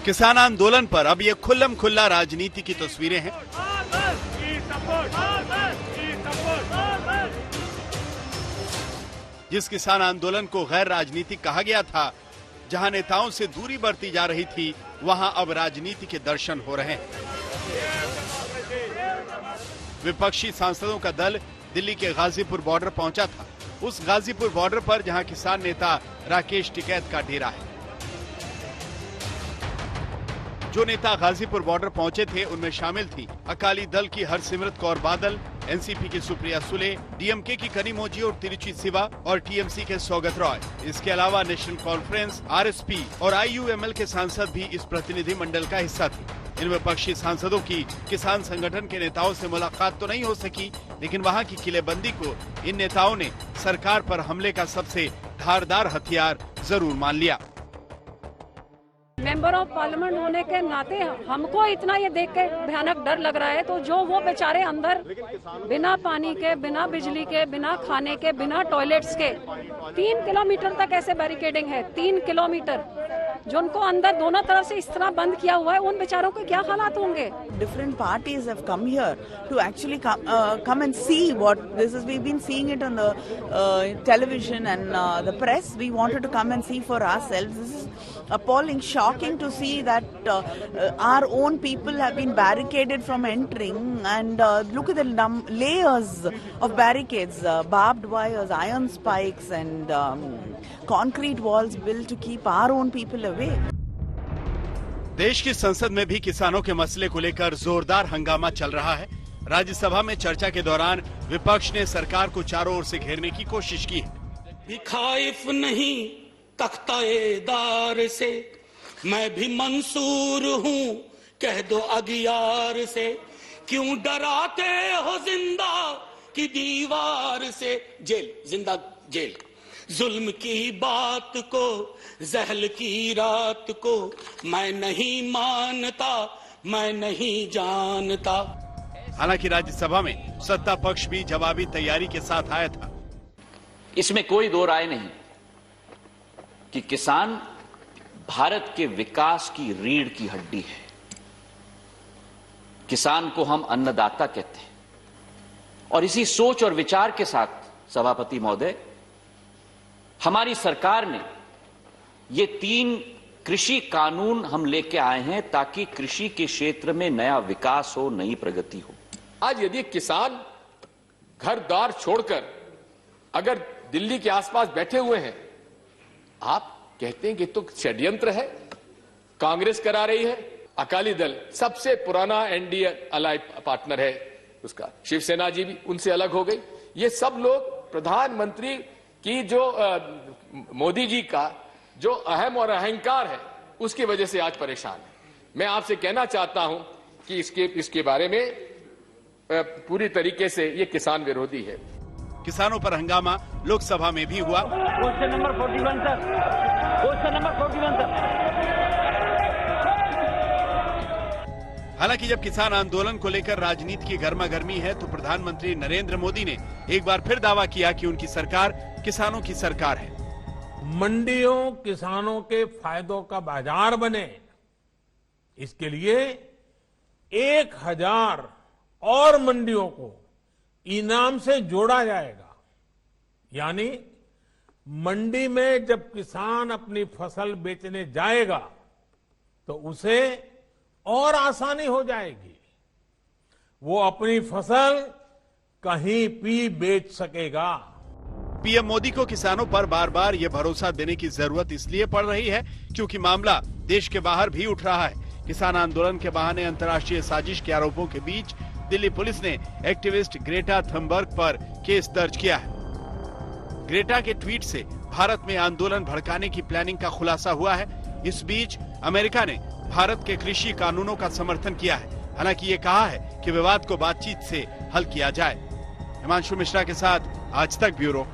किसान आंदोलन पर अब ये खुल्लम खुल्ला राजनीति की तस्वीरें हैं। जिस किसान आंदोलन को गैर राजनीतिक कहा गया था, जहां नेताओं से दूरी बढ़ती जा रही थी, वहां अब राजनीति के दर्शन हो रहे हैं। विपक्षी सांसदों का दल दिल्ली के गाजीपुर बॉर्डर पहुंचा था। उस गाजीपुर बॉर्डर पर जहां किसान नेता राकेश टिकैत का डेरा है। जो नेता गाजीपुर बॉर्डर पहुंचे थे उनमें शामिल थी अकाली दल की हरसिमरत कौर बादल, एनसीपी की सुप्रिया सुले, डीएमके की कनिमोझी और तिरुचि सिवा और टीएमसी के सौगत रॉय। इसके अलावा नेशनल कॉन्फ्रेंस, आरएसपी और आईयूएमएल के सांसद भी इस प्रतिनिधि मंडल का हिस्सा थे। इन विपक्षी सांसदों की किसान संगठन के नेताओं से मुलाकात तो नहीं हो सकी, लेकिन वहां की किलेबंदी को इन नेताओं ने सरकार पर हमले का सबसे धारदार हथियार जरूर मान लिया। मेंबर ऑफ पार्लियामेंट होने के नाते हमको इतना ये देख के भयानक डर लग रहा है, तो जो वो बेचारे अंदर बिना पानी के, बिना बिजली के, बिना खाने के, बिना टॉयलेट्स के 3 किलोमीटर तक ऐसे बैरिकेडिंग है, 3 किलोमीटर जो उनको अंदर दोनों तरफ से इस तरह बंद किया हुआ है, उन बेचारों के क्या हालात होंगे। Different parties have come here to actually come and see what this is. We've been seeing it on the television and the press. We wanted to come and see for ourselves. This is appalling, shocking to see that our own people have been barricaded from entering, and look at the layers of barricades, barbed wires, iron spikes and concrete walls built to keep our own people away. देश की संसद में भी किसानों के मसले को लेकर जोरदार हंगामा चल रहा है। राज्यसभा में चर्चा के दौरान विपक्ष ने सरकार को चारों ओर से घेरने की कोशिश की है। खौफ नहीं तख्ताएदार से, मैं भी मंसूर हूँ, कह दो अगियार से, क्यों डराते हो जिंदा की दीवार से। जेल, जिंदा जेल, जुल्म की बात को, जहल की रात को मैं नहीं मानता, मैं नहीं जानता। हालांकि राज्यसभा में सत्ता पक्ष भी जवाबी तैयारी के साथ आया था। इसमें कोई दो राय नहीं कि किसान भारत के विकास की रीढ़ की हड्डी है। किसान को हम अन्नदाता कहते हैं, और इसी सोच और विचार के साथ सभापति महोदय, हमारी सरकार ने ये 3 कृषि कानून हम लेके आए हैं ताकि कृषि के क्षेत्र में नया विकास हो, नई प्रगति हो। आज यदि किसान घर द्वार छोड़कर अगर दिल्ली के आसपास बैठे हुए हैं, आप कहते हैं कि तो षड्यंत्र है, कांग्रेस करा रही है, अकाली दल सबसे पुराना एनडीए अलाइ पार्टनर है उसका, शिवसेना जी भी उनसे अलग हो गई। ये सब लोग प्रधानमंत्री की जो मोदी जी का जो अहम और अहंकार है, उसकी वजह से आज परेशान है। मैं आपसे कहना चाहता हूं कि इसके बारे में पूरी तरीके से ये किसान विरोधी है। किसानों पर हंगामा लोकसभा में भी हुआ। Question number 41 sir, question number 41 sir. हालांकि जब किसान आंदोलन को लेकर राजनीति की गर्मागर्मी है, तो प्रधानमंत्री नरेंद्र मोदी ने एक बार फिर दावा किया कि उनकी सरकार किसानों की सरकार है। मंडियों किसानों के फायदों का बाजार बने, इसके लिए 1000 और मंडियों को इनाम से जोड़ा जाएगा। यानी मंडी में जब किसान अपनी फसल बेचने जाएगा तो उसे और आसानी हो जाएगी, वो अपनी फसल कहीं भी बेच सकेगा। पीएम मोदी को किसानों पर बार बार ये भरोसा देने की जरूरत इसलिए पड़ रही है क्योंकि मामला देश के बाहर भी उठ रहा है। किसान आंदोलन के बहाने अंतर्राष्ट्रीय साजिश के आरोपों के बीच दिल्ली पुलिस ने एक्टिविस्ट ग्रेटा थुनबर्ग पर केस दर्ज किया है। ग्रेटा के ट्वीट से भारत में आंदोलन भड़काने की प्लानिंग का खुलासा हुआ है। इस बीच अमेरिका ने भारत के कृषि कानूनों का समर्थन किया है। हालांकि ये कहा है कि विवाद को बातचीत से हल किया जाए। हिमांशु मिश्रा के साथ आज तक ब्यूरो।